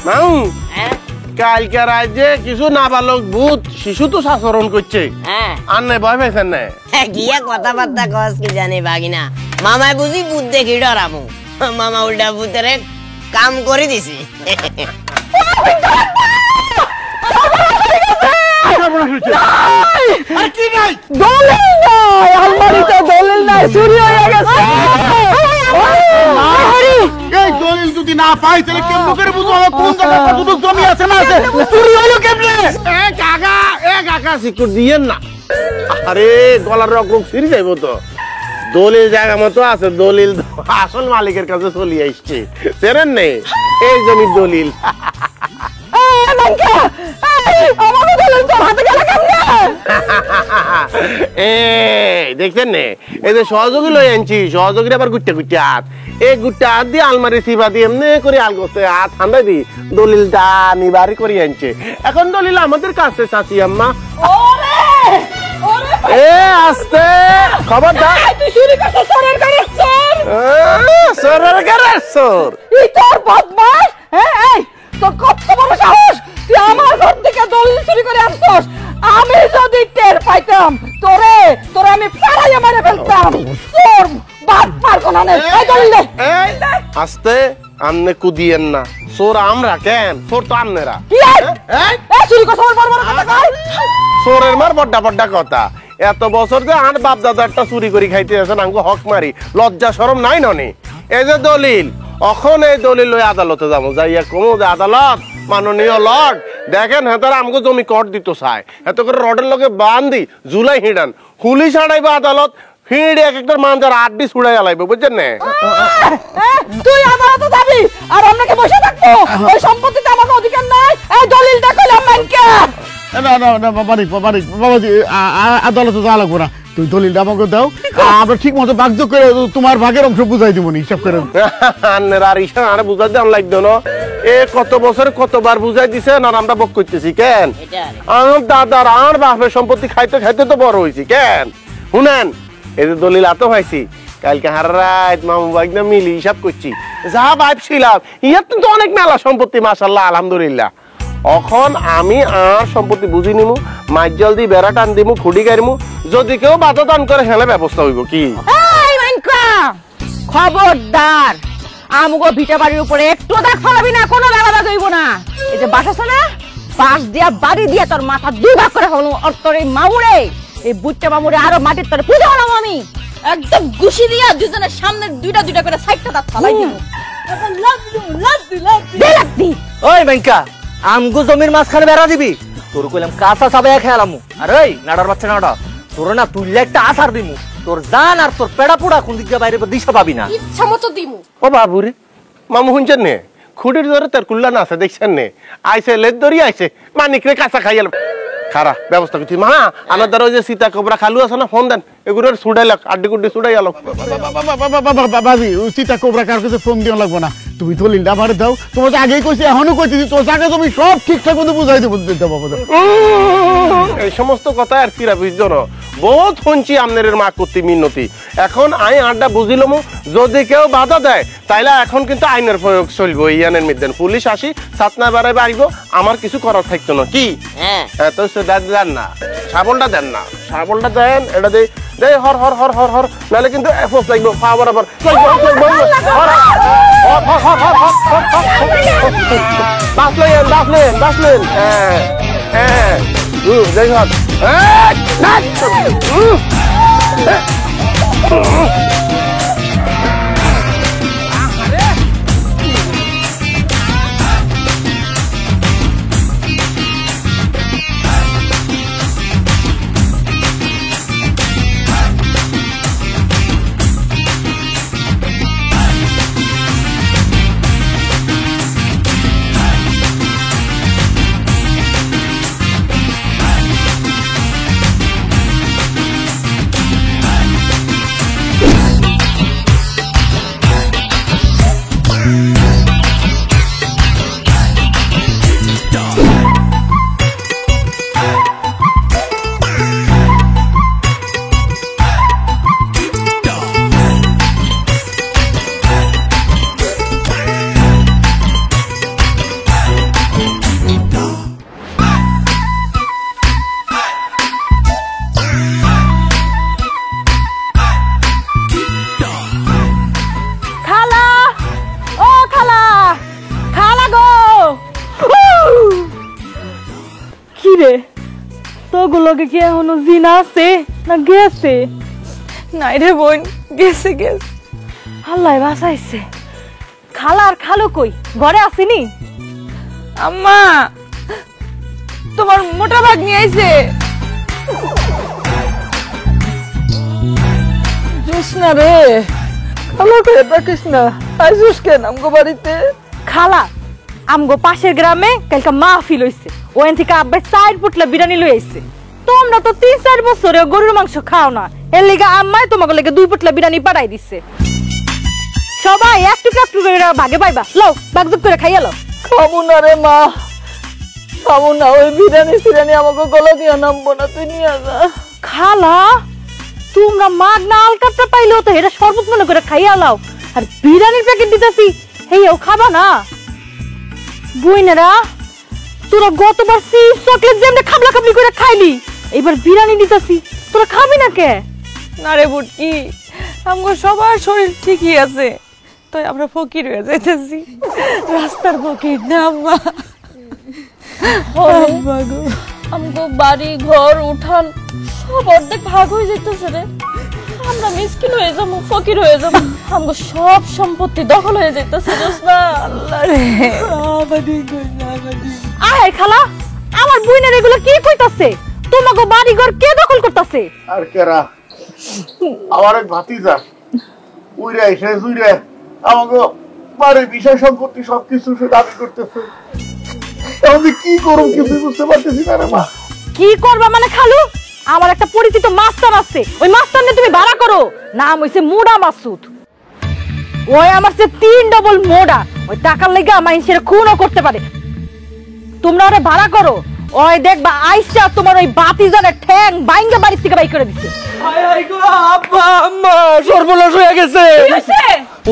মাউ কালকে রাজ্যে কিছু নাবালক ভূত শিশু তো আচরণ করছে আর নাই ভয় পাইছেন না গিয়া কথাবার্তা কস কি জানি বাগিনা মামায় বুঝি ভূত দেখি ডরামু মামা উল্টা ভূতের কাম করে দিছি দলিল যদি না পাই তাহলে কেমন করে বুঝবো কোন জায়গায় কতটুকু জমি আছে না আছে চুরি হলো কেমনে এ কাকা সিকুর দিয়েন না আরে গলার রক ফিরে যাইবো তো দলিল জায়গা মতো আছে দলিল আসল মালিকের কাছে চলে আসছে চেনেন নেই এই জমির দলিল দেখছেন নে এই যে সহযোগী লই আনছি সহযোগীর আবার গুট্টা গুট্টা হাত এই গুট্টা হাত দিয়ে আলমারি সিবা দিয়ে এমনি করে আলগোতে হাত ঠান্ডা দি দলিলটা নিবারি করে আনছে এখন দলিল আমাদের কাছে চাচি আম্মা এ আস্তে খবরদার তুই চুরি করছিস চোরের ঘরের চোর চোরের ঘরের চোর এই তোর বদমাশ এই তোর কত বড় সাহস তুই আমার ঘর থেকে দলিল চুরি করে আনছস আমি যদি টের পাইতাম তোরে আমি ফাড়াইয়া মেরে ফেলতাম তোর বাদমার কোন নেই এই দলিল দে আস্তে আমনে কুদিয়েন না চোর আমরা কেন চোর তো আমনেরা কি এই চুরি করছ বড় বড় কথা কই চোরের মার বড় বড় কথা এত বছর যে আর বাপ দাদারটা চুরি করে খাইতে আছেন আমগো হক মারি লজ্জা শরম নাই ননি এই যে দলিল এখন এই দলিল লই আদালতে যাবো যাইয়া কমো যে আদালত মাননীয় লর্ড দেখেন হেতার আমগো জমি কর দিত চায় এত করে রডের লগে বান্ধি জুলাই হিডান হুলি ছাড়াইব আদালত হিড়ে এক একটা মানুষের আড্ডি ছুড়াই আলাইব বুঝছেন না তুই আদালতে যাবি আর আমরাকে বসে থাকবো ওই সম্পত্তিতে আমাকে অধিকার নাই এই দলিলটা কইলাম মানকে না না না বাবাজি আদালতে যাওয়া লাগবো না তুই দলিলটা আমাকে দাও আমরা ঠিক মতো ভাগ্য করে তোমার ভাগের অংশ বুঝাই দিব হিসাব করে আর ঈশান আরে বুঝাই দেওয়া লাগতো না এ কত বছর কতবার বুঝাই দিছেন আর আমরা বক করতেছি কেন আমার দাদার আর বাপের সম্পত্তি খাইতে খাইতে তো বড় হয়েছি কেন শুনেন এই যে দলিল আতো পাইছি কালকে হারাত মামু বাগনা মিলি হিসাব করছি যা ভাবছিলাম ইয়ার তো অনেক মেলা সম্পত্তি মাশাআল্লাহ আলহামদুলিল্লাহ এখন আমি আর সম্পত্তি বুঝি নিমু মাইজল দি বেড়া টান দিমু খুঁড়ি গাড়িমু যদি কেউ বাধা দান করে হেলে ব্যবস্থা হইব কি এই মাইনকা খবরদার আমগো ভিটা বাড়ির উপরে একটু দাগ ফলাবি না কোনো বেলা হইব না এই যে বাসা আছে না বাস দিয়া বাড়ি দিয়া তোর মাথা দুই ভাগ করে হলো আর তোর এই মামুরে এই বুটটা মামুরে আরো মাটির তোরে পূজা হলাম আমি একদম গুছি দিয়া দুজনের সামনে দুইটা দুইটা করে সাইডটা দাঁত ফালাই দিমু লাভ ওই মাইনকা আমগো জমির মাঝখানে বেড়া দিবি তোর কইলাম কাঁচা চাবে খেলামু আর ওই নাড়ার বাচ্চা নাড়া তোর না তুই একটা আসার দিমু তোর জান আর তোর পেড়া পোড়া কোন দিকে বাইরে দিশা পাবি না ইচ্ছা মতো দিমু ও বাবুরে মামু শুনছেন নে খুঁড়ির ধরে তার কুল্লা না আছে দেখছেন নে আইসে লেদ ধরি আইসে মানিকরে কাঁচা খাইয়াল খারা ব্যবস্থা করছি মা আমার দ্বারা ওই যে সীতা কোবরা খালু আছে না ফোন দেন এগুলোর ছুড়াইলাক আড্ডি গুড্ডি ছুড়াইয়াল বাবাজি সীতা কোবরা কার কাছে ফোন দিও লাগবো না তুমি দলিলটা আমারে দাও তোমার আগেই কইছি এখনো কইতেছি তোর জায়গা তুমি সব ঠিকঠাক মতো বুঝাই দেবো বাবা এই সমস্ত কথা আর কিরা বুঝছো না বহুত শুনছি আপনাদের মা করতে মিনতি এখন আই আড্ডা বুঝিলাম যদি কেউ বাধা দেয় তাইলে এখন কিন্তু আইনের প্রয়োগ চলবো ইয়ানের মধ্যে পুলিশ আসি সাতনা বেড়াই বাড়িব আমার কিছু করার থাকতো না কি তো দেন না শাবলটা দেন না শাবলটা দেন এটা দিয়ে দেয় হর হর হর হর হর নাহলে কিন্তু এফোস লাগবে পা বরাবর বাসলেন হ্যাঁ যাই হোক লগে লগে কি এখনো জিনা আছে না গেছে? নাই রে বোন, গেছে গেছে। আল্লাহ বাঁচাইছে। খালা আর খালু কই? ঘরে আসেনি? আম্মা, তোমার মোটা ভাগ নিয়ে আইছে। জোসনা রে, খালা কয়ে ডাকিস না, আইসুস কেন আমগো বাড়িতে? খালা, আমগো পাশের গ্রামে কালকে মাহফিল হইছে, ওখান থেকে আব্বাই 4 পুটলা বিরিয়ানি লই আইছে। তোমরা তো 3-4 বছরে গরুর মাংস খাও না, এর লিগা আম্মাই তোমাকে লেগে 2 পুটলা বিরিয়ানি পাঠাই দিছে। সবাই একটু একটু করে ভাগে পাইবা, লও ভাগযোগ করে খাইয়া লও। খাবো না রে মা, খাবো না। ওই বিরিয়ানি সিরিয়ানি আমাকে গলা দিয়ে নামবো না, তুই নিয়ে যা। খালা, তোমরা মাগ না আলকাপটা পাইলেও তো এটা শরবত মনে করে খাইয়া লাও। আর বিরিয়ানির প্যাকেট দিতেছি, হেও খাবা না? বুইনেরা, তোরা গতবার চিপস চকলেট যেমন খাবলা খাবলি করে খাইলি, এবার বিরিয়ানি দিতেছি, তোরা খাবি না কে? না রে বুটকি, আমগো সবার শরীর ঠিকই আছে, তাই আমরা ফকির হয়ে যাইতেছি। রাস্তার ফকির না আম্মা। আমগো বাড়ি ঘর উঠান সব অর্ধেক ভাগ হয়ে যাইতেছে রে। আমরা মিসকিন হয়ে যাবো, ফকির হয়ে যাবো, আমগো সব সম্পত্তি দখল হয়ে যাইতেছে। জোসনা, আল্লাহ রে। আয় খালা, আমার বুইনের এগুলো কি কইতাছে? তোমাকে বাড়ি ঘর কে দখল করতেছে? আর কেরা আমার এক ভাতিজা উইরা এসে জুইরা আমাকে বাড়ির বিষয় সম্পত্তি সবকিছু সে দাবি করতেছে। এখন কি করুম কিছু বুঝতে পারতেছি না রে মা। কি করবা মানে খালু? আমার একটা পরিচিত মাস্টার আছে, ওই মাস্টার নিয়ে তুমি ভাড়া করো, নাম হইছে মোড়া মাসুদ। ওই আমার চেয়ে 3 ডবল মোড়া, ওই টাকার লেগে আমার সেটা খুনও করতে পারে। তোমরা ওরে ভাড়া করো, ওই দেখবা আইসা তোমার ওই বাতিজানের ঠ্যাং বাইঙ্গা বাড়ি থেকে বাই করে দিচ্ছে। আব্বা আম্মা সর্বনাশ হয়ে গেছে।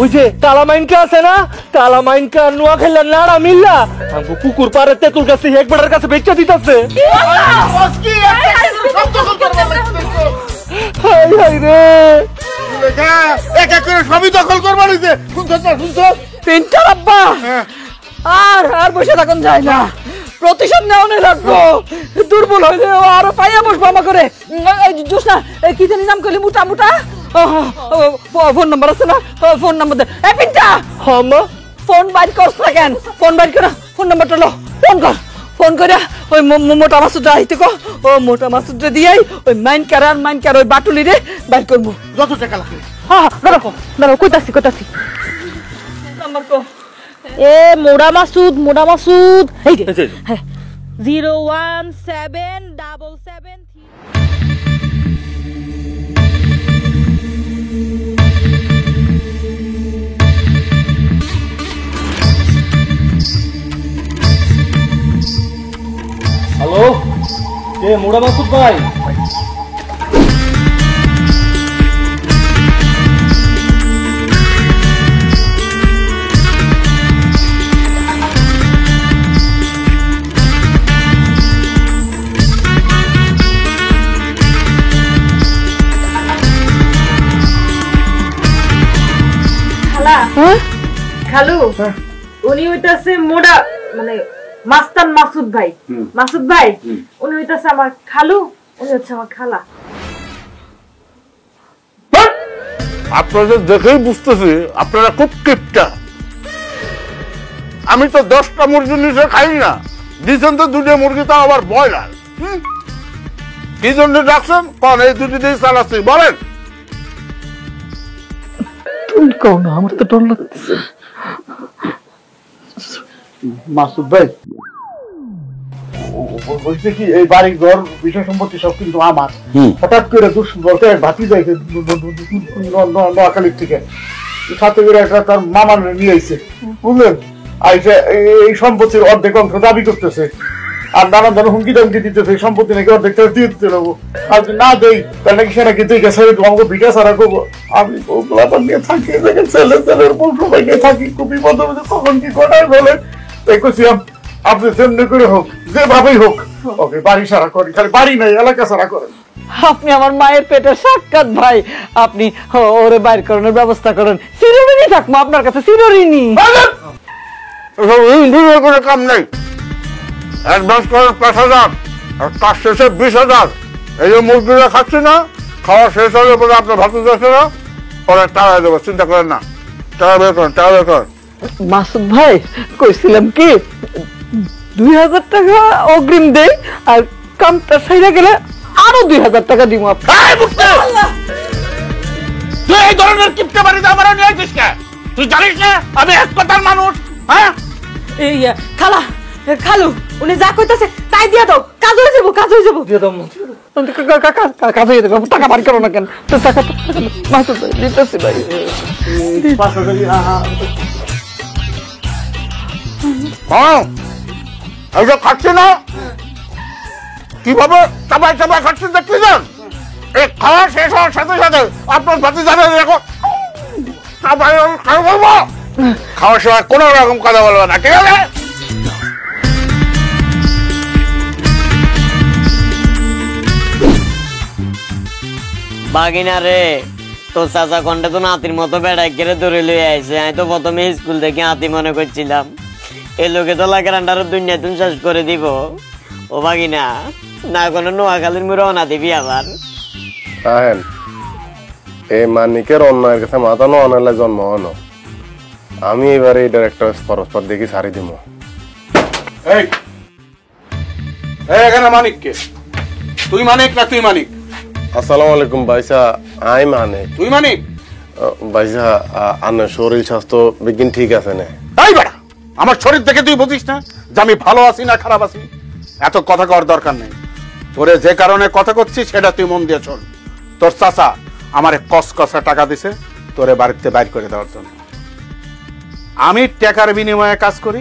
ওই যে কালামাইনকা আছে না, কালামাইনকা নোয়া খেললা নাড়া মিল্লা আমগো পুকুর পাড়ে তেতুল গাছে একবারের কাছে বেচা দিতাছে। হাই হাই রে, এক এক করে সবই দখল করবার হইছে। শুনছো তিনটা আব্বা, আর বসে থাকুন যায় না, প্রতিশোধ নেওয়া লাগবো। দুর্বল হইলে আরো পাইয়া বসবো আমা করে। জোসনা, কি জানি নাম করলি? মুটা মুটা ফোন নাম্বার আছে না? ফোন নাম্বার দে। এ পিন্টা, আম্মা ফোন বাইর করছ না কেন? ফোন বাইর কর, ফোন নাম্বারটা লো, ফোন কর। ফোন করে ওই মোটা মাসুদটা আইতে কো, ও মোটা মাসুদটা দিয়াই ওই মাইন কার ওই বাটুলি রে বাইর করবো। যত টাকা লাগে। হ্যাঁ, দাঁড়াও দাঁড়াও, কইতাছি নাম্বার কো। এ মোড়া মাসুদ, মোড়া মাসুদ, এই যে 0177773। হ্যালো, কে মুড়া মাসুদ ভাই? খালু, উনি হইতাছে মোড়া মানে মাস্তান মাসুদ ভাই। মাসুদ ভাই, উনি হইতাছে আমার খালু, উনি হচ্ছে আমার খালা। আপনাদের দেখেই বুঝতেছি আপনারা খুব কিপটা। আমি তো 10টা মুরগি নিচে খাই না, দিচ্ছেন তো 2টা মুরগি, তাও আবার ব্রয়লার। কি জন্য ডাকছেন? কোন এই 2টি দিয়ে চালাচ্ছি, বলেন। তুই কও না, আমার তো ডর লাগতেছে। মাসুদ ভাই বলছে কি, এই বাড়ি ঘর বিষয় সম্পত্তি সব কিন্তু আমার। হঠাৎ করে দুষ্বলকে ভাতি যাইছে নোয়াখালীর থেকে, সাথে করে একটা তার মামার নিয়ে আইছে, বুঝলেন? আইসে এই সম্পত্তির অর্ধেক অংশ দাবি করতেছে, আর নানান ধরনের হুমকি দামকি দিতেছে, সম্পত্তি নাকি অর্ধেকটা দিয়ে দিতে নেবো, আর না দেই তার নাকি সে নাকি তুই গেছে তোমাকে ভিটা ছাড়া করবো। আমি বউগুলা নিয়ে থাকি, ছেলে ছেলের বউ সবাই নিয়ে থাকি, খুব বিপদ হবে, কখন কি ঘটায় বলে। তাই করছি আপনি যেমনি করে হোক, যেভাবেই হোক, ওকে বাড়ি সারা করি, খালি বাড়ি নাই এলাকা সারা করেন। আপনি আমার মায়ের পেটের সাক্ষাৎ ভাই, আপনি ওরে বাইর করানোর ব্যবস্থা করেন। চিরঋণী থাকবো আপনার কাছে, চিরঋণী। করে কাম নাই, অ্যাডভান্স করেন 5,000, আর কাজ শেষে 20,000। এই যে মুরগিটা খাচ্ছি না, খাওয়া শেষ হলে পরে আপনার ভাতে যাচ্ছে না, পরে টাকা দেবো, চিন্তা করেন না। টাকা বের করেন, টাকা বের করেন। মাসুদ ভাই কইছিলাম কি 2,000 টাকা অগ্রিম দেই, আর কামটা সাইরা গেলে আরো 2,000 টাকা দিব। তুই এই ধরনের কিপটে বাড়িতে আমার নিয়ে আসিস কে? তুই জানিস না আমি এক কথার মানুষ? হ্যাঁ এই খালা খালু উনি যা কইতাছে তাই দিয়া দাও, কাজ হয়ে যাবো, কাজ হয়ে যাবো। দিয়ে দাও মা। কাজ হয়ে যাবো, টাকা বাড়ি করো না কেন? টাকা মাসুদ ভাই দিতেছি ভাই। 500 টাকা। হ্যাঁ এই যে খাচ্ছি না, কিভাবে চাবাই চাবাই খাচ্ছি দেখতেছেন? এই খাওয়া শেষ হওয়ার সাথে সাথে আপনার ভাতি যাবে দেখো, চাবাই খাওয়া বলবো, খাওয়ার সময় কোনো রকম কথা বলবো না, ঠিক আছে? বাগিনা রে, তোর চাচা কন্টে তো নাতির মতো বেড়াই কেড়ে ধরে লই আইছে। আমি তো প্রথমে স্কুল থেকে হাতি মনে করছিলাম, এই লোকে তো লাগে রান্নার দুনিয়া তুমি শেষ করে দিব। ও বাগিনা, না কোনো নোয়াখালীর মুড়ে অনা দিবি আবার। আহেন এই মানিকের অন্যায়ের কাছে মাথা নো অনালে জন্ম হনো। আমি এবারে এটার একটা পরস্পর দেখি ছাড়ি দিব। এই এখানে মানিক কে? তুই মানিক না তুই মানিক? আসসালামু আলাইকুম ভাইসা, আই মানে তুই মানিক? ভাইসা আপনার শরীর স্বাস্থ্য বিজ্ঞান ঠিক আছে না? এই বেটা, আমার শরীর দেখে তুই বুঝিস না যে আমি ভালো আছি না খারাপ আছি? এত কথা কর দরকার নেই। তোরে যে কারণে কথা করছিস সেটা তুই মন দিয়ে শোন। তোর চাচা আমারে কসকসা টাকা দিছে তোরে বাড়িতে বাইর করে দেওয়ার জন্য। আমি টাকার বিনিময়ে কাজ করি,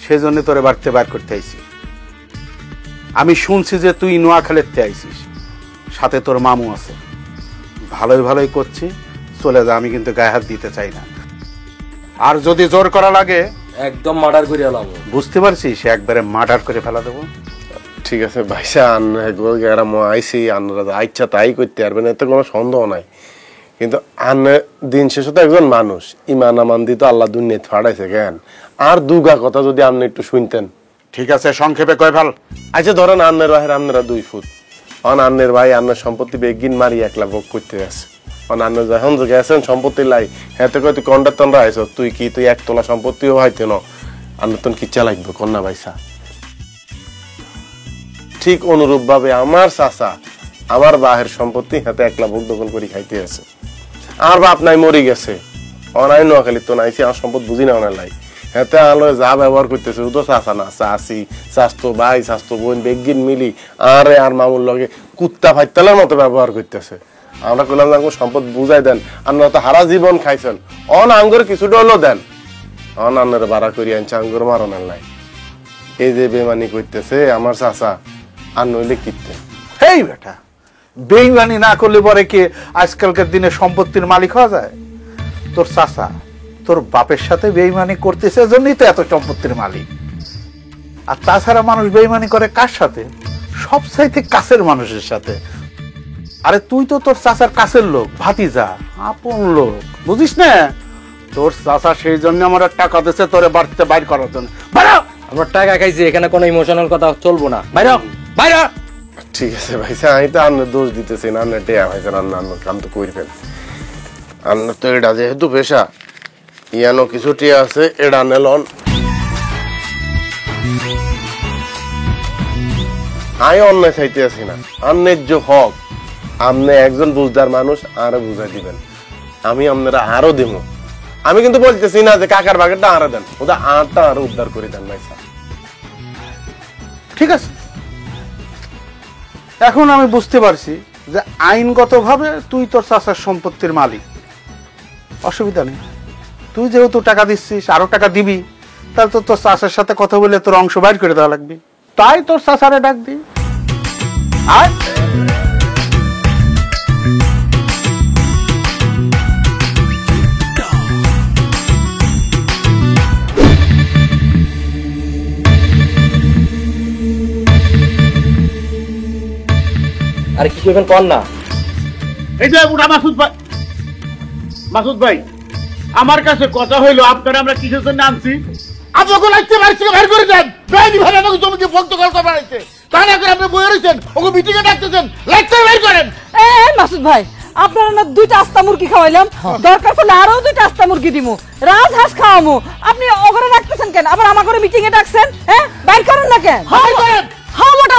সেজন্য তোরে বাড়িতে বাইর করতে আইছি। আমি শুনছি যে তুই নোয়াখালীতে আইছিস, সাথে তোর মামু আছে। ভালোই ভালোই করছি, চলে যা, আমি কিন্তু গায়ে হাত দিতে চাই না। আর যদি জোর করা লাগে একদম মার্ডার করে এলাম। বুঝতে পারছিস, একবারে মার্ডার করে ফেলা দেবো। ঠিক আছে ভাইসা, আন্না আইসি আন্নারা ইচ্ছা তাই করতে পারবেন, এতে কোনো সন্দেহ নাই। কিন্তু আন্না দিন শেষে তো একজন মানুষ, ইমান আমান দি তো আল্লাহ দুনিয়াতে ফাড়াইছে কেন? আর দুগা কথা যদি আপনি একটু শুনতেন। ঠিক আছে, সংক্ষেপে কয় ফেল। আচ্ছা ধরেন আন্নের বাহের আপনারা 2 ফুট, আন্নের ভাই আন্নার সম্পত্তি বেগিন মারি 1 লাখ ভোগ করতে আছে। আন্ন যখন গেছেন সম্পত্তি লাই, হ্যাঁ তো তুই কন্ডার তন্ডা আইস, তুই 1 তোলা সম্পত্তিও হয়তো ন, আন্নার তন কিচ্ছা লাগবে কন্যা ভাইসা। ঠিক অনুরূপ ভাবে আমার চাচা আমার বাহের সম্পত্তি হাতে 1 লাখ ভোগ দখল করে খাইতে আছে। আর বাপ নাই মরি গেছে, অনাই নোয়াখালী তো নাইছি, আমার সম্পদ বুঝি না অনার লাই। হেতে আলো যা ব্যবহার করতেছে ও তো চাচা না, চাচি স্বাস্থ্য ভাই স্বাস্থ্য বোন বেগিন মিলি আরে আর মামুর লগে কুত্তা ফাইতালের মতো ব্যবহার করতেছে। আমরা কইলাম যে সম্পদ বুঝাই দেন, আপনারা তো হারা জীবন খাইছেন, অন আঙ্গুর কিছুটা হলো দেন, অন আন্নারে বাড়া করি আনছে আঙ্গুর মারনের লাই। এই যে বেমানি করতেছে আমার চাচা, আর নইলে কিনতে। এই বেটা, বেইমানি না করলে পরে কি আজকালকার দিনে সম্পত্তির মালিক হওয়া যায়? তোর চাচা তোর বাপের সাথে বেইমানি করতেছে জন্যই তো এত সম্পত্তির মালিক। আর তাছাড়া মানুষ বেইমানি করে কার সাথে? সবচাইতে কাছের মানুষের সাথে। আরে তুই তো তোর চাচার কাছের লোক, ভাতিজা, আপন লোক, বুঝিস না? তোর চাচা সেই জন্য আমার টাকা দিচ্ছে তোরে বাড়িতে বাইর করার জন্য। বাইরে আমরা টাকা খাইছি, এখানে কোনো ইমোশনাল কথা চলবো না। বাইরে বাইরে। ঠিক আছে ভাইসা, আমি তো আপনার দোষ দিতেছি না, আপনার টেয়া ভাইসা রান্না কাম তো করবেন। আপনার তো এটা যেহেতু পেশা, ইয়ানো কিছু টিয়া আছে, এটা নেলন। আমি অন্যায় চাইতে আছি না, ন্যায্য হক আপনি একজন বুঝদার মানুষ আরো বুঝাই দিবেন, আমি আপনারা আরো দেব। আমি কিন্তু বলতেছি না যে কাকার বাগেরটা আরো দেন, ওটা আরটা আরো উদ্ধার করে দেন ভাইসা। ঠিক আছে, এখন আমি বুঝতে পারছি যে আইনগতভাবে তুই তোর চাচার সম্পত্তির মালিক, অসুবিধা নেই। তুই যেহেতু টাকা দিচ্ছিস, আরো টাকা দিবি, তাহলে তো তোর চাচার সাথে কথা বলে তোর অংশ বাইর করে দেওয়া লাগবে। তাই তোর চাচারে ডাক দি। আয় আর কি করবেন কর না। এই যে উঠা মাসুদ ভাই, মাসুদ ভাই আমার কাছে কথা হইলো আপনারা আমরা কিসের জন্য আনছি? আপনাকে লাগতে বাড়ি থেকে বের করে দেন। বেআইনি ভাবে আমাকে জমিকে ভক্ত কল করে বাড়াইছে, তা না করে আপনি বই রয়েছেন ওকে মিটিংয়ে ডাকতেছেন লাইটটা বের করেন। মাসুদ ভাই আপনারা না 2টা আস্তা মুরগি খাওয়াইলাম, দরকার পড়লে আরো 2টা আস্তা মুরগি দিমু, রাজহাঁস খাওয়ামু। আপনি ওগরে রাখতেছেন কেন? আবার আমাকে মিটিং এ ডাকছেন? হ্যাঁ, বাইর করেন না কেন? হ্যাঁ মোটা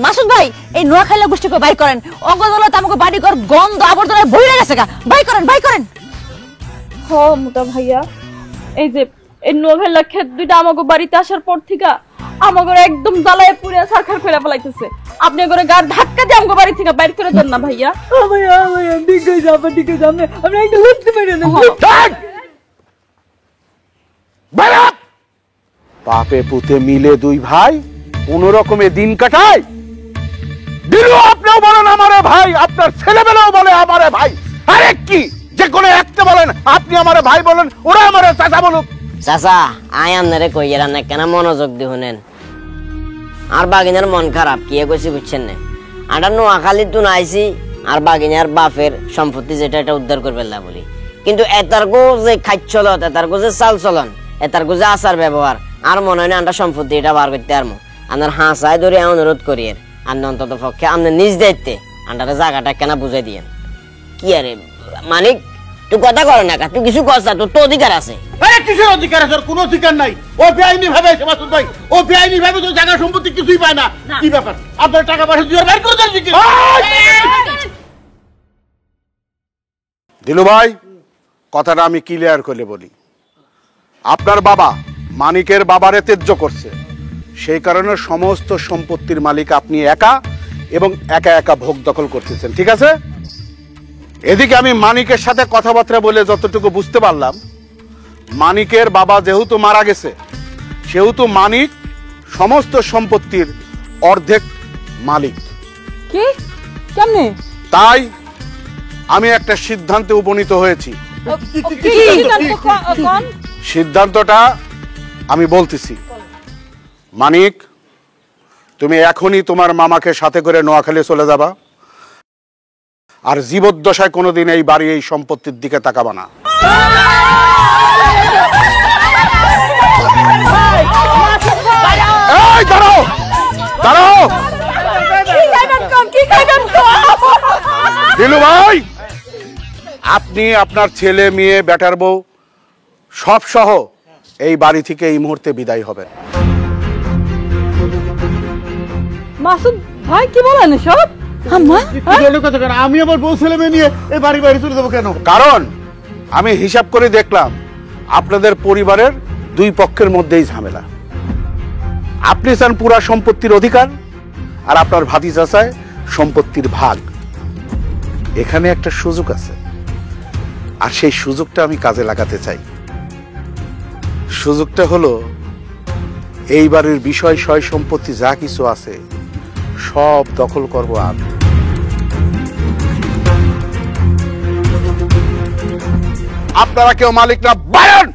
মাসুদ ভাই এই নোয়াখালী গোষ্ঠীকে বাইর করেন। অগদলত আমাকে বাড়ি ঘর গন্ধ আবর্জনায় ভরে গেছে গা, বাই করেন। হ মোটা ভাইয়া, এই যে এই নোভেলা ক্ষেত 2টা আমাকে বাড়িতে আসার পর থেকে আমাকে একদম জ্বালায় পুড়ে সারখার করে ফেলাইতেছে। আপনি করে গার ধাক্কা দিয়ে আমাকে বাড়ি থেকে বাইর করে দেন না ভাইয়া। ভাইয়া ঠিক আছে, আমরা একটা উঠতে পারি না। পাপে পুতে মিলে দুই ভাই কোন রকমে দিন কাটায়। দিলু আপনিও বলেন আমারে ভাই, আপনার ছেলেবেলাও বলে আমারে ভাই। আরে কি যে কোনো একটা বলেন, আপনি আমারে ভাই বলেন, ওরা আমারে চাচা বলুক। চাচা আয় আপনারে কইয়েরা না কেন মনোযোগ দি শুনেন। আর বাগিনার মন খারাপ কি কইছি বুঝছেন না? আটা নোয়াখালী তুন আইছি আর বাগিনার বাপের সম্পত্তি যেটা এটা উদ্ধার করবে না বলি, কিন্তু এতারগো যে খাচ্ছলত, এতারগো যে চাল চলন, এতারগো যে আচার ব্যবহার, আর মনে হয় না আমরা সম্পত্তি এটা বার করতে পারবো। আপনার হাসায় ধরে অনুরোধ করি আপনি অন্তত পক্ষে আপনার নিজ দায়িত্বে আন্ডারে জায়গাটা কেনা বুঝাই দিয়েন। কি আরে মানিক তুই কথা করে না, তুই কিছু কর, তোর তো অধিকার আছে। আরে কিসের অধিকার আছে? কোনো অধিকার নাই। ও বেআইনি ভাবে আছে মাসুদ ভাই, ও বেআইনি ভাবে তো জায়গা সম্পত্তি কিছুই পায় না। কি ব্যাপার? আপনার টাকা পয়সা দিয়ে বের করে দেন কি? দিলু ভাই কথাটা আমি ক্লিয়ার করে বলি, আপনার বাবা মানিকের বাবারে ত্যায্য করছে, সেই কারণে সমস্ত সম্পত্তির মালিক আপনি একা এবং একা একা ভোগ দখল করতেছেন, ঠিক আছে? এদিকে আমি মানিকের সাথে কথাবার্তা বলে যতটুকু বুঝতে পারলাম, মানিকের বাবা যেহেতু মারা গেছে সেহেতু মানিক সমস্ত সম্পত্তির অর্ধেক মালিক। কি কেমনে? তাই আমি একটা সিদ্ধান্তে উপনীত হয়েছি। সিদ্ধান্তটা আমি বলতেছি। মানিক, তুমি এখনই তোমার মামাকে সাথে করে নোয়াখালী চলে যাবা, আর জীবদ্দশায় কোনোদিন এই বাড়ি এই সম্পত্তির দিকে তাকাবা না। এই দাঁড়াও দাঁড়াও, দিলু ভাই আপনি আপনার ছেলে মেয়ে বেটার বউ সব সহ এই বাড়ি থেকে এই মুহূর্তে বিদায় হবেন। মাসুদ ভাই কি বলেন সব? আমি আমার বউ ছেলে মেয়ে নিয়ে এই বাড়ি বাইরে চলে যাবো কেন? কারণ আমি হিসাব করে দেখলাম আপনাদের পরিবারের দুই পক্ষের মধ্যেই ঝামেলা। আপনি চান পুরা সম্পত্তির অধিকার, আর আপনার ভাতিজা চায় সম্পত্তির ভাগ। এখানে একটা সুযোগ আছে, আর সেই সুযোগটা আমি কাজে লাগাতে চাই। সুযোগটা হলো এই বাড়ির বিষয় সয় সম্পত্তি যা কিছু আছে সব দখল করব আমি। আপনারা কেউ মালিক না, বারণ।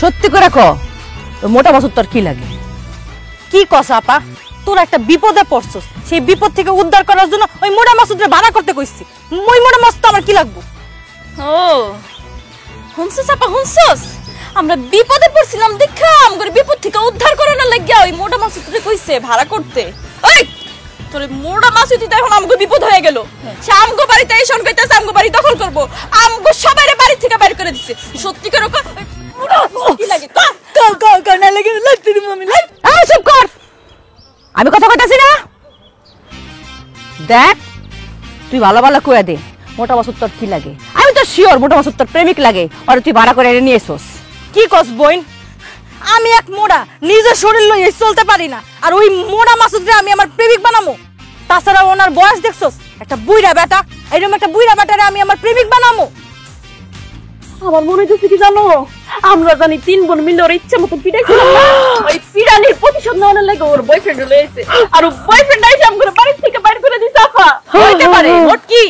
সত্যি করে ক, মোটা মাসুদ তোর কি লাগে? কি কস আপা, তোর একটা বিপদে পড়ছস, সেই বিপদ থেকে উদ্ধার করার জন্য ওই মোটা মাসুদরে ভাড়া করতে কইছি। ওই মোটা মাসুদ আমার কি লাগবো? ও হুনছস আপা, হুনছস? আমরা বিপদে পড়ছিলাম দেখা আমগরে বিপদ থেকে উদ্ধার করানোর লাগিয়া ওই মোটা মাসুদরে কইছে ভাড়া করতে। ওই তোরে মোটা মাসুদই তো এখন আমগো বিপদ হয়ে গেল। সে আমগো বাড়িতে এসে কইতাছে আমগো বাড়ি দখল করব, আমগো সবাইরে বাড়ি থেকে বাইর করে দিছে। সত্যি করে কি লাগে? না লাগে লাগতে দিমু আমি। চুপ কর, আমি কথা কইতাছি না। দেখ তুই ভালো ভালো কইয়া দে, মোটা মাসুদ তোর কি লাগে? আমি তো শিওর মোটা মাসুদ তোর প্রেমিক লাগে, আর তুই ভাড়া করে এনে নিয়ে এসোস। কি কস বইন? আমি এক মোড়া নিজের শরীর লইয়ে চলতে পারি না, আর ওই মোড়া মাসুদরে আমি আমার প্রেমিক বানামো? তাছাড়া ওনার বয়স দেখছস, একটা বুইড়া বেটা, এরকম একটা বুইড়া বেটারে আমি আমার প্রেমিক বানামো? আমার মনে হচ্ছে কি জানো, আমরা জানি 3 বোন মিলে ওর ইচ্ছা মতো পিটাইছিলাম না, ওই পিটানির প্রতিশোধ নেওয়ার লাগে ওর বয়ফ্রেন্ড লয়েছে, আর ও বয়ফ্রেন্ড আইসা আমগরে বাড়ি থেকে বাইরে করে দিছে। আপা হইতে পারে মোট কি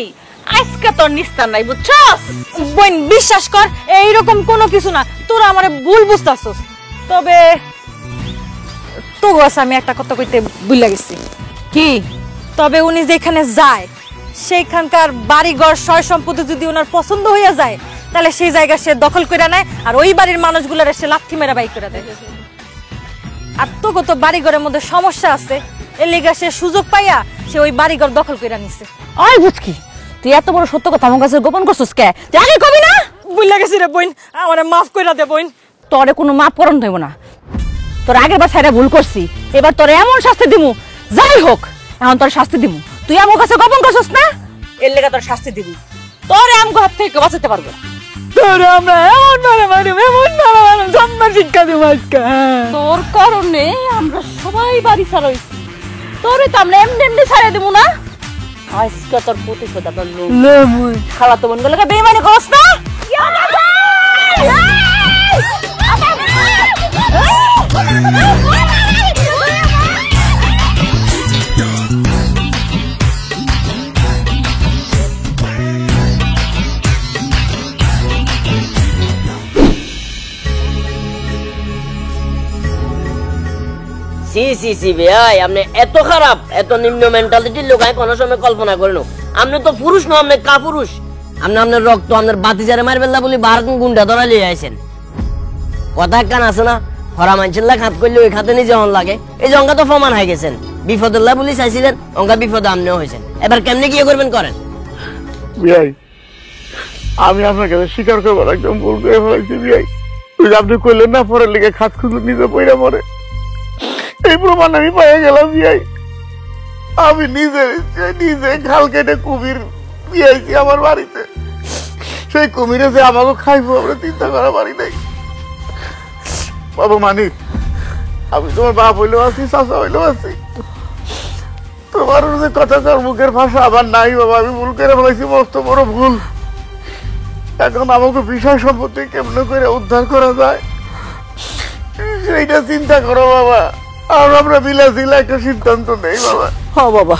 আজকে তোর নিস্তার নাই, বুঝছস? বোন বিশ্বাস কর এইরকম কোনো কিছু না, তোরা আমারে ভুল বুঝতাছস। তবে তো গোস আমি একটা কথা কইতে ভুলে গেছি। কি? তবে উনি যেখানে যায় সেইখানকার বাড়িঘর সয় সম্পত্তি যদি ওনার পছন্দ হইয়া যায়, তাহলে সেই জায়গা সে দখল করে নেয়, আর ওই বাড়ির মানুষগুলোর সে লাথি মেরা বাই করে দেয়। আর তো কত বাড়িঘরের মধ্যে সমস্যা আছে, এর লিগা সে সুযোগ পাইয়া সে ওই বাড়িঘর দখল করে নিছে। ওই বুঝকি তুই এত বড় সত্য কথা আমার কাছে গোপন করছিস কে? তুই আগে কবি না? ভুলে গেছি রে বোন, আমারে মাফ কইরা দে বোন। তোরে কোনো মাফ করন হইব না, তোর আগের বার ছাইরা ভুল করছি, এবার তোরে এমন শাস্তি দিমু, যাই হোক এখন তোর শাস্তি দিমু। তুই আমার কাছে গোপন করছিস না, এর লেগে তোর শাস্তি দিবি। তোরে আমগো হাত থেকে বাঁচাতে পারবো না। তোরে আমরা এমন মারামারি সম্মান শিক্ষা দিব আজকে। তোর কারণে আমরা সবাই বাড়ি ছাড়া হইছি, তোরে তো আমরা এমনি এমনি ছাড়া দেবো না। আজকে তোর প্রতিশোধ আমরা খালা তো বোন গুলোকে বেইমানি করছ না। সি সি সি ভাই, আপনি এত খারাপ, এত নিম্ন মেন্টালিটির লোক আমি কোনো সময় কল্পনা করিনি। আপনি তো পুরুষ না, আপনি কাপুরুষ। আপনি আপনার রক্ত আপনার বাতিজারে মারবেন না বলে বারণ গুন্ডা ধরা লিয়ে আইছেন। কথা কান আছে না, হরা মানুষের লাখ হাত করলে ওই খাতে নিজে হন লাগে। এই যে অঙ্কা তো প্রমাণ হয়ে গেছেন, বিপদুল্লাহ বলে চাইছিলেন, অঙ্কা বিপদে আপনিও হয়েছেন। এবার কেমনে কি করবেন করেন। বিয়াই, আমি আপনার কাছে স্বীকার করবার একদম ভুল করে ফেলাইছি বিয়াই। তুই আপনি কইলেন না পরের লিগে খাত খুঁজে নিজে পইরা পরে, এই প্রমাণ আমি পাইয়া গেলাম বিয়াই। আমি নিজে খাল কেটে কুমির দিয়েছি আমার বাড়িতে, সেই কুমিরে যে আমাকে খাইবো আমরা চিন্তা করা পারি নাই। বাবু মানিক, আমি তোমার বাপ হইলেও আছি, চাচা হইলেও আছি, তোমার যে কথা কার মুখের ভাষা আবার নাই বাবা। আমি ভুল করে ফেলাইছি, মস্ত বড় ভুল। এখন আমাকে বিষয় সম্পত্তি কেমন করে উদ্ধার করা যায় সেইটা চিন্তা করো বাবা। আর আমরা মিলাজিলা একটা সিদ্ধান্ত নেই বাবা। হ্যাঁ বাবা,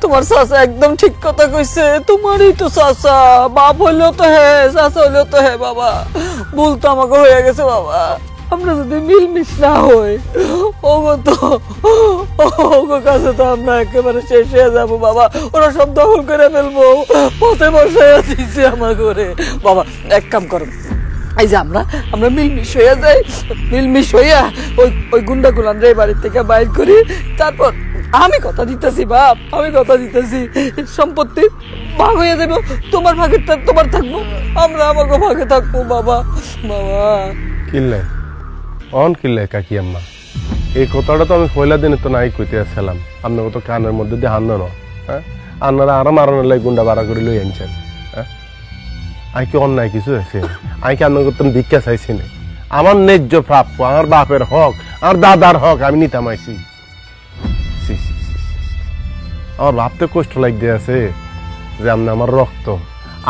তোমার চাচা একদম ঠিক কথা কইছে। তোমারই তো চাচা, বাপ হইলেও তো হ্যাঁ, চাচা হইলেও তো হ্যাঁ বাবা। ভুল তো আমাকে হয়ে গেছে বাবা। আমরা যদি মিলমিশ না হই, ওগো কাছে তো আমরা একেবারে শেষ হয়ে যাবো বাবা। ওরা সব দখল করে ফেলবো, পথে বসায় দিচ্ছে আমার ঘরে বাবা। এক কাম করো, এই যে আমরা মিলমিশ হইয়া যাই, মিলমিশ হইয়া ওই গুন্ডাগুলো আমরা এই বাড়ির থেকে বাইর করি। তারপর আমি কথা দিতেছি বাপ, আমি কথা দিতেছি, সম্পত্তি ভাগ হয়ে যাবো। তোমার ভাগেরটা তোমার থাকবো, আমরা আমাকে ভাগে থাকবো বাবা। বাবা কিনলে অন কিনলে কাকি আম্মা, এই কথাটা তো আমি পয়লা দিনে তো নাই কইতে আসছিলাম। আপনাকে তো কানের মধ্যে দিয়ে হান্ন না, হ্যাঁ আপনারা আরো মারানোর লাগে গুন্ডা ভাড়া করে লই আনছেন। হ্যাঁ আই কি অন্যায় কিছু আছে? আই কি আপনাকে তো ভিক্ষা চাইছি না, আমার ন্যায্য প্রাপ্য, আমার বাপের হক, আমার দাদার হক আমি নিতাম আইছি। আমার ভাবতে কষ্ট লাগতে আছে যে আপনি আমার রক্ত,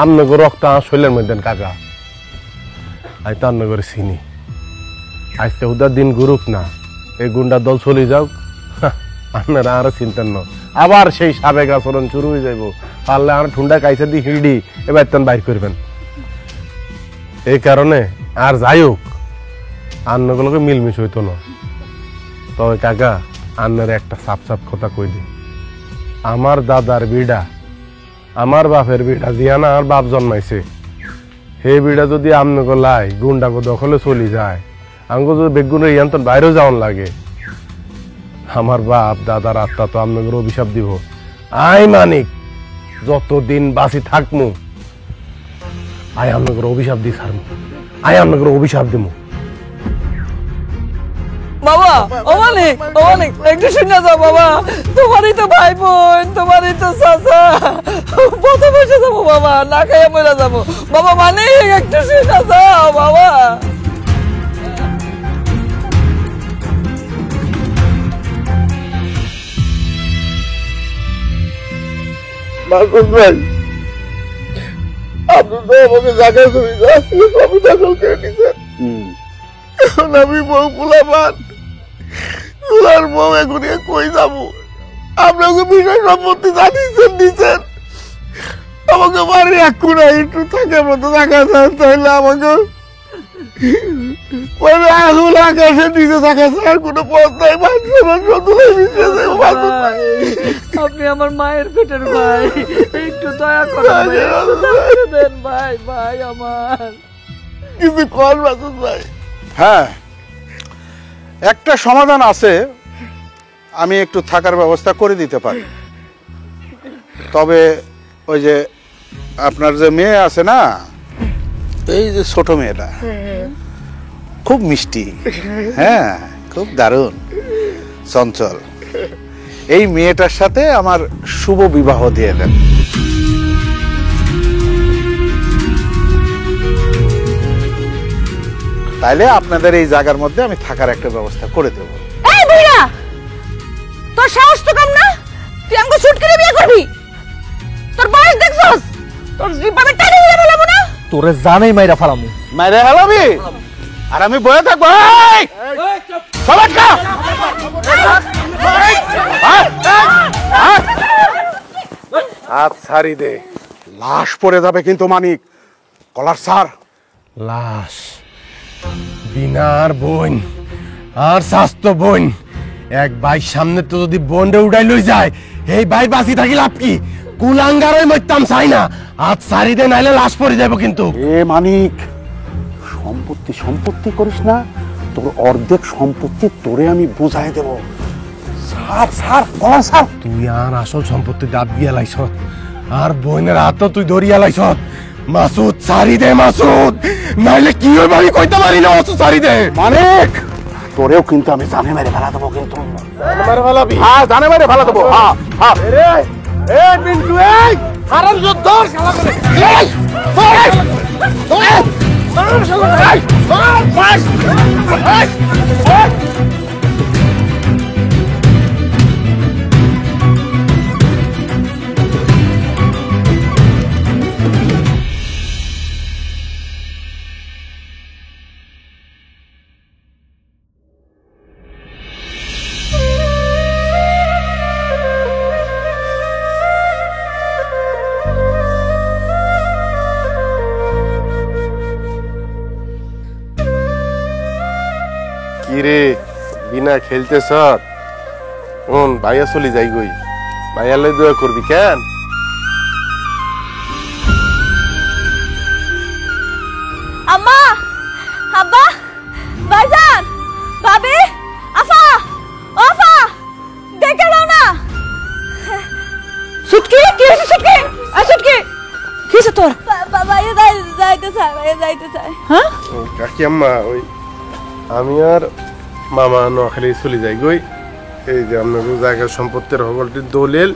আপনাকে রক্ত আমার শরীরের মধ্যে কাকা। আই তো আপনাকে চিনি, আজকে উদার দিন গুরুক না, এই গুন্ডা দল চলে যাও, আপনারা আরো চিন্তান না, আবার সেই সাবেক আচরণ শুরু হয়ে যাইব। পারলে আর ঠুন্ডা কাইসা দিয়ে হিড়ি এবার তেন বাইর করবেন। এই কারণে আর যাই হোক আন্নগুলোকে মিলমিশ হইতো না। তবে কাকা আন্নের একটা সাপ সাপ কথা কই দি, আমার দাদার বিড়া, আমার বাপের বিড়া দিয়া না আর বাপ জন্মাইছে, হে বিড়া যদি আমনগো লাই গুন্ডাকে দখলে চলি যায়, আমাকে যদি বেগুনের ইয়ান্তন বাইরেও যাওয়ান লাগে, আমার বাপ দাদার আত্মা তো আপনাদের অভিশাপ দিব। আই মানিক যতদিন বাঁচি থাকমু আই আপনাদের অভিশাপ দি ছাড়মু, আই আপনাদের অভিশাপ দিব। বাবা অমানিক, অমানিক একটু শুনে যাও বাবা। তোমারই তো ভাই বোন, তোমারই তো চাচা, পথে বসে যাবো বাবা, না খাইয়া মরে যাবো বাবা। মানিক একটু শুনে যাও বাবা। মাসুদ ভাই, আপনি তো আমাকে জায়গায় জমি সবই দখল করে নিছেন। এখন আমি বউ পোলাপান, তোলার বউ এখন কই যাবো? আপনাকে বিষয় সম্পত্তি জানিয়েছেন দিচ্ছেন, আমাকে বাড়ি এক কোনা একটু থাকে মতো দেখা যায়, তাহলে আমাকে মানে আগুন আকাশের নিচে থাকা আর কোনো পথ নাই। আপনি আমার মায়ের পেটের ভাই, একটু দয়া করেন দেন ভাই, ভাই আমার কিন্তু কল মাসুদ ভাই। হ্যাঁ, একটা সমাধান আছে, আমি একটু থাকার ব্যবস্থা করে দিতে পারি। তবে ওই যে আপনার যে মেয়ে আছে না, এই যে ছোট মেয়েটা খুব মিষ্টি, হ্যাঁ খুব দারুণ চঞ্চল, এই মেয়েটার সাথে আমার শুভ বিবাহ দিয়ে দেন। তাইলে আপনাদের এই জায়গার মধ্যে আমি থাকার একটা ব্যবস্থা করে দেব। এই বুইড়া, তোর সাহস তো কম না? তুই আমাকে শুট করে বিয়ে করবি? তোর বয়স দেখছস? তোর জিব্বাবে টানি দিয়ে বলবো না? তোরে জানেই মাইরা ফালামু। মাইরে হালাবি আর আমি বয়ে থাকবো? সবাই খা। হাত ছাড়ি দে। লাশ পড়ে যাবে কিন্তু মানিক, কলার সার। লাশ, বিনার বোন আর স্বাস্থ্য বোন, এক ভাই সামনে তো যদি বোনরে উড়াই লই যায়, এই ভাই বাঁচি থাকি লাভ কি? কুলাঙ্গারই মরতাম চাই না। হাত ছাড়ি দে, নাইলে লাশ পড়ে যাবো কিন্তু। এ মানিক, সম্পত্তি সম্পত্তি করিস না, তোর অর্ধেক সম্পত্তি তোরে আমি বুঝাই দেব। সার সার, কলার সার। তুই আর আসল সম্পত্তি দাঁত দিয়ে লাইছ, আর বোনের হাত তুই ধরিয়া লাইছ। মাসুদ ছাড়ি দে মাসুদ, নাইলে কি হইব আমি কইতে পারি না। মাসুদ ছাড়ি দে। মানিক, তোরেও কিন্তু আমি জানে মেরে ফেলা দেবো কিন্তু। মারে ফেলাবি? হ্যাঁ, জানে মেরে ফেলা দেবো। হ্যাঁ হ্যাঁ। এই মিন্টু, এই হারাম যুদ্ধ শালা করে। এই এই এই মার শালা, এই মার মার। কিরে বিনা খেলতেছ? ভাইয়া চলি যাই গই, ভাইয়া লই দোয়া করবি কেন? আম্মা, আব্বা, ভাইজান, ভাবি, আফা, ও আফা, দেখে দাও না। সুটকি, কি হইছে সুটকি? আ সুটকি, কি হইছে তোর? ভাইয়া যাইতে চায়, ভাইয়া যাইতে চায়। হ্যাঁ? কাকি আম্মা, ওই আমি আর মামা নোয়াখালী চলে যাই গই। এই যে আপনার জায়গার সম্পত্তির হগলটির দলিল,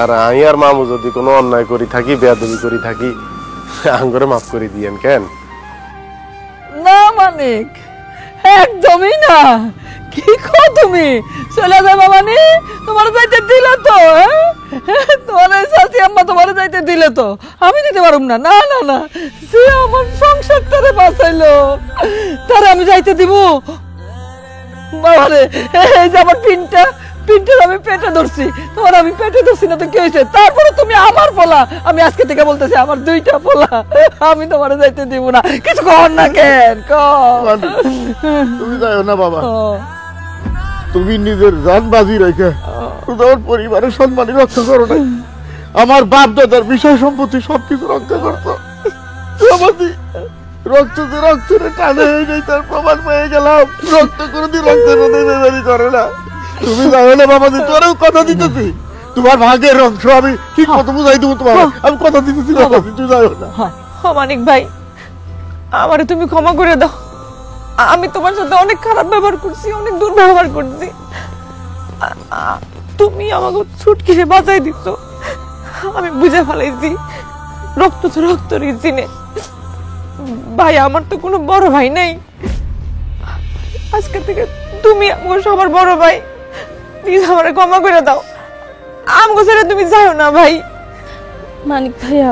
আর আমি আর মামু যদি কোনো অন্যায় করি থাকি, বেয়াদবি করি থাকি, আঙ্গরে মাফ করে দিয়েন কেন? না মানিক, একদমই না। কি কো তুমি? চলে যাবে মানে? তোমার যাইতে দিলে তো, তোমার চাচি আম্মা তোমার যাইতে দিলে তো, আমি দিতে পারুম না। না না না, সে আমার সংসারটারে বাঁচাইলো, তার আমি যাইতে দিব? বাবারে, এই যে আমার পিনটা আমি পেটে ধরছি, তোমার আমি পেটে ধরছি না তো কি হয়েছে? তারপরে তুমি আমার পোলা, আমি আজকে থেকে বলতেছি আমার দুইটা পোলা, আমি তোমার যাইতে দিব না। কিছু কর না কেন? তুমি যাও না বাবা, তুমি নিজের জান বাজি রেখে তোমার পরিবারের সম্মানী রক্ষা করো না। আমার বাপ দাদার বিষয় সম্পত্তি সবকিছু রক্ষা করতো। রক্ত রক্তের টানে হয়ে যাই, তার প্রমাণ পেয়ে গেলাম। রক্ত কোনোদিন রক্তের মধ্যে বেমারি করে না। তুমি যাও না বাবাজি, তোরেও কথা দিতেছি, তোমার ভাগের অংশ আমি ঠিক মতো বুঝাই দেবো তোমার। আমি কথা দিতেছি বাবাজি, তুমি যাও না। মানিক ভাই, আমারে তুমি ক্ষমা করে দাও। আমি তোমার সাথে অনেক খারাপ ব্যবহার করছি, অনেক দুর্ব্যবহার করছি। তুমি আমাকে ছুটকিরে বাঁচাই দিচ্ছ, আমি বুঝে ফেলাইছি রক্ত তো রক্তরই চিনে। ভাই, আমার তো কোনো বড় ভাই নাই, আজকে থেকে তুমি আমার সবার বড় ভাই। প্লিজ আমারে ক্ষমা করে দাও, আমাকে ছেড়ে তুমি যাও না ভাই। মানিক ভাইয়া,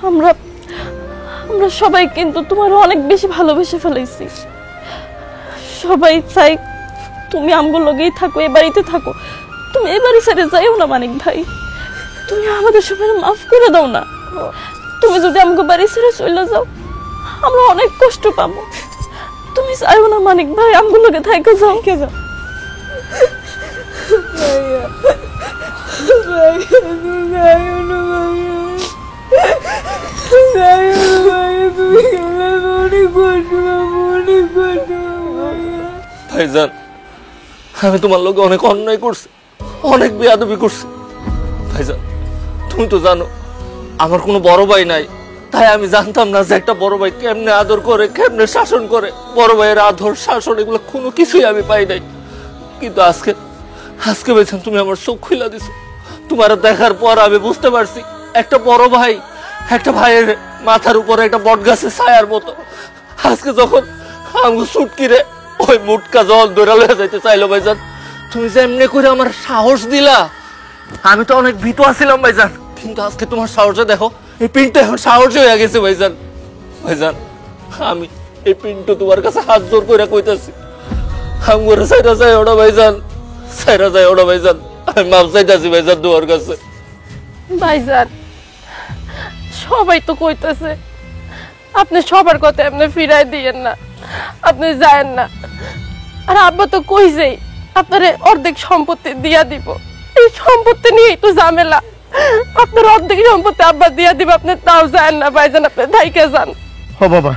আমরা আমরা সবাই কিন্তু তোমার অনেক বেশি ভালোবেসে ফেলাইছি। সবাই চাই তুমি আমগুলো লগেই থাকো, এ বাড়িতে থাকো। তুমি এ বাড়ি ছেড়ে যাইও না মানিক ভাই, তুমি আমাদের সবাই মাফ করে দাও না। তুমি যদি আমগো বাড়ি ছেড়ে চলে যাও আমরা অনেক কষ্ট পাবো। তুমি চাইও না মানিক ভাই, আমগুলোকে থাইকে যাও। কে যাও ভাইজান, আমি তোমার লোকে অনেক অন্যায় করছি, অনেক বেয়াদবি করছি। ভাইজান, তুমি তো জানো আমার কোনো বড় ভাই নাই, তাই আমি জানতাম না যে একটা বড় ভাই কেমনে আদর করে, কেমনে শাসন করে। বড় ভাইয়ের আদর শাসন এগুলো কোনো কিছুই আমি পাই নাই। কিন্তু আজকে ভাইজান তুমি আমার চোখ খুলে দিছো। তোমার দেখার পর আমি বুঝতে পারছি একটা বড় ভাই একটা ভাইয়ের মাথার উপরে একটা বট গাছের ছায়ার মতো। আজকে যখন আমি সুটকিরে ওই মুটকা জল ধরে লয়ে যাইতে চাইলো ভাইজান, তুমি যে এমনি করে আমার সাহস দিলা। আমি তো অনেক ভীত আছিলাম ভাইজান, কিন্তু আজকে তোমার সাহসে দেখো এই পিনটা এখন সাহস হয়ে গেছে ভাইজান। ভাইজান, আমি এই পিনটা তোমার কাছে হাত জোর করে কইতাছি, আমি করে সাইরা যায় ওটা ভাইজান, সাইরা যায় ওটা ভাইজান। আমি মাপ চাইতাছি ভাইজান তোমার কাছে। ভাইজান, সবাই তো কইতেছে আপনি সবার কথা এমনি ফিরাই দিয়েন না, আপনি যায়েন না। আর আব্বা তো কইছেই আপনার অর্ধেক সম্পত্তি দিয়া দিব। এই সম্পত্তি নিয়েই তো ঝামেলা। আপনার অর্ধেক সম্পত্তি আব্বা দিয়া দিব, আপনি তাও যায়েন না ভাইজান, আপনি থাইকে যান। ও বাবা,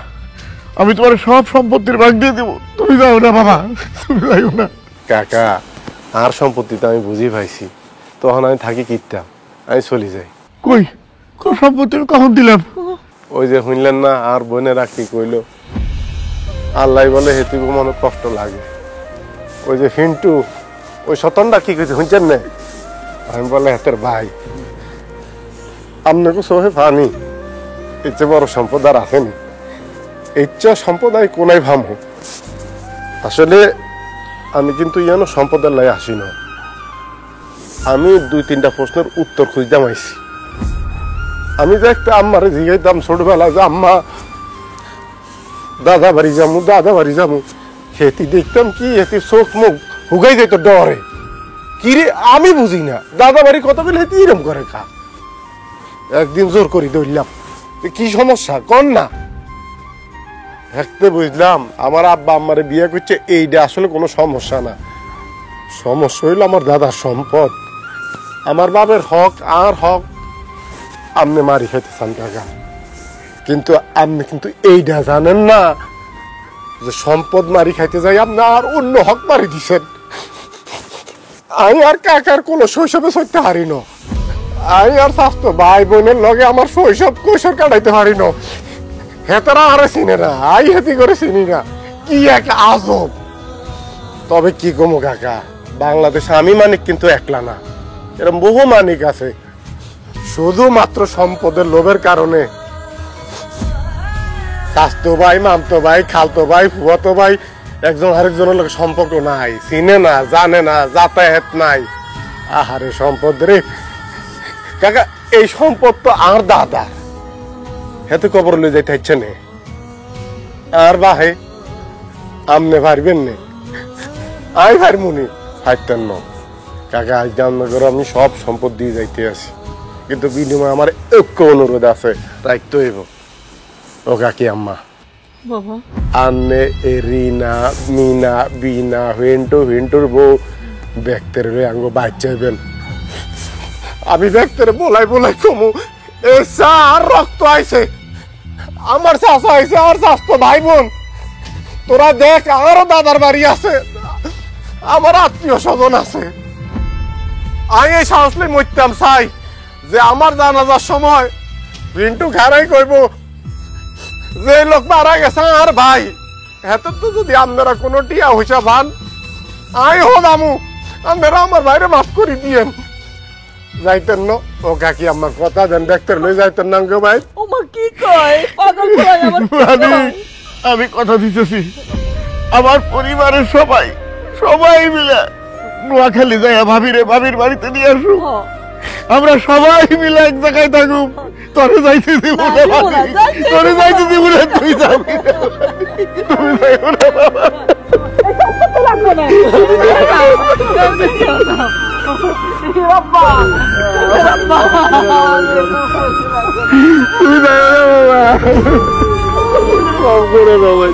আমি তোমার সব সম্পত্তির ভাগ দিয়ে দেবো, তুমি যাও না বাবা, তুমি যাও না। কাকা, আর সম্পত্তি তো আমি বুঝি পাইছি, তখন আমি থাকি কিতাম, আমি চলে যাই। কই কোন সম্পত্তি কখন দিলাম? ওই যে শুনলেন না আর বোনেরা কি কইলো, আল্লাহ বলে হেতু মনে কষ্ট লাগে। ওই যে ফিন্টু ওই সতনটা কি কইছে শুনছেন না? আমি বলে হাতের ভাই আপনাকে সোহে ফানি এর চেয়ে বড় সম্পদ আর আসেনি, এর চেয়ে সম্পদ আমি কোনায় ভামো। আসলে আমি কিন্তু ইয়ানো সম্পদের লাই আসি না, আমি 2-3টা প্রশ্নের উত্তর খুঁজতাম আইছি। আমি যে একটা আম্মারে জিগাইতাম ছোটবেলা যে আম্মা দাদা বাড়ি যামু, সেটি দেখতাম কি এটি চোখ মুখ হুগাই যেত ডরে। কি রে আমি বুঝি না, দাদা বাড়ি কত বলে হেতি এরম করে খা। একদিন জোর করি ধরলাম, কি সমস্যা কর না। দেখতে বুঝলাম আমার আব্বা আম্মারে বিয়ে করছে, এইটা আসলে কোনো সমস্যা না। সমস্যা হইল আমার দাদার সম্পদ, আমার বাপের হক আর হক আপনি মারি খেতে চান কাকা। কিন্তু আপনি কিন্তু এইটা জানেন না যে সম্পদ মারি খাইতে যাই আপনার অন্য হক মারি দিছেন। আমি আর কাকার কোনো শৈশবে চলতে পারি না, আমি আর স্বাস্থ্য ভাই বোনের লগে আমার শৈশব কৈশোর কাটাইতে পারি না। হেতারা আরে চিনে না, আই হেতি করে চিনি না, কি এক আজব। তবে কি কমো কাকা, বাংলাদেশে আমি মানিক কিন্তু একলা না, এরকম বহু মানিক আছে শুধুমাত্র সম্পদের লোভের কারণে স্বাস্থ্য ভাই, মামতো ভাই, খালতো ভাই, ফুয়াতো ভাই একজন আরেকজনের লোক সম্পর্ক নাই, চিনে না, জানে না, যাতায়াত নাই। আহারে সম্পদ রে কাকা, এই সম্পদ তো আর দাদা হেতু কবর লই যাইতে ইচ্ছে নে আর বাহে আমনে পারবেন নে, আই পারমুনি পারতেন না কাকা। আজ জামনগর আমি সব সম্পদ দিয়ে যাইতে আছি, কিন্তু বিনিময়ে আমার ঐক্য অনুরোধ আছে, রাখতে হইব। ও কাকি আম্মা বাবা, আন্নে এ রিনা মিনা বিনা হিন্টুর বউ ব্যক্তের আঙ্গ বাচ্চাইবেন। আমি ব্যক্তের বলাই কমু এ আর রক্ত আইছে, আমার চাষা আইছে, আর চাষতো ভাই বোন তোরা দেখ, আমারও দাদার বাড়ি আছে, আমার আত্মীয় স্বজন আছে। আমি এই সাহস লই মরতাম চাই যে আমার জানাজার সময় রিন্টু ঘাড়াই কইব যে লোক মারা গেছে আর ভাই এত তো যদি আপনারা কোনো টিয়া হইসা ভান আই হলামু, আপনারা আমার ভাইরে মাফ করে দিয়েন। যাইতেন না ও কাকি আমার কথা দেন, দেখতে লই যাইতেন না গো ভাই। ও মা কি কয়, পাগল কয় আমার কি কয়? আমি কথা দিতেছি আমার পরিবারের সবাই মিলে নোয়াখালী যায় ভাবির বাড়িতে নিয়ে আসুক। আমরা সবাই মিলে এক জায়গায় থাকুম। তোরে যাইতে দিব না, তোরে যাইতে দিব না, তুই যাবি না। তুমি যাইও না বাবা। তুই যাইও না বাবা। কম করে বাবা।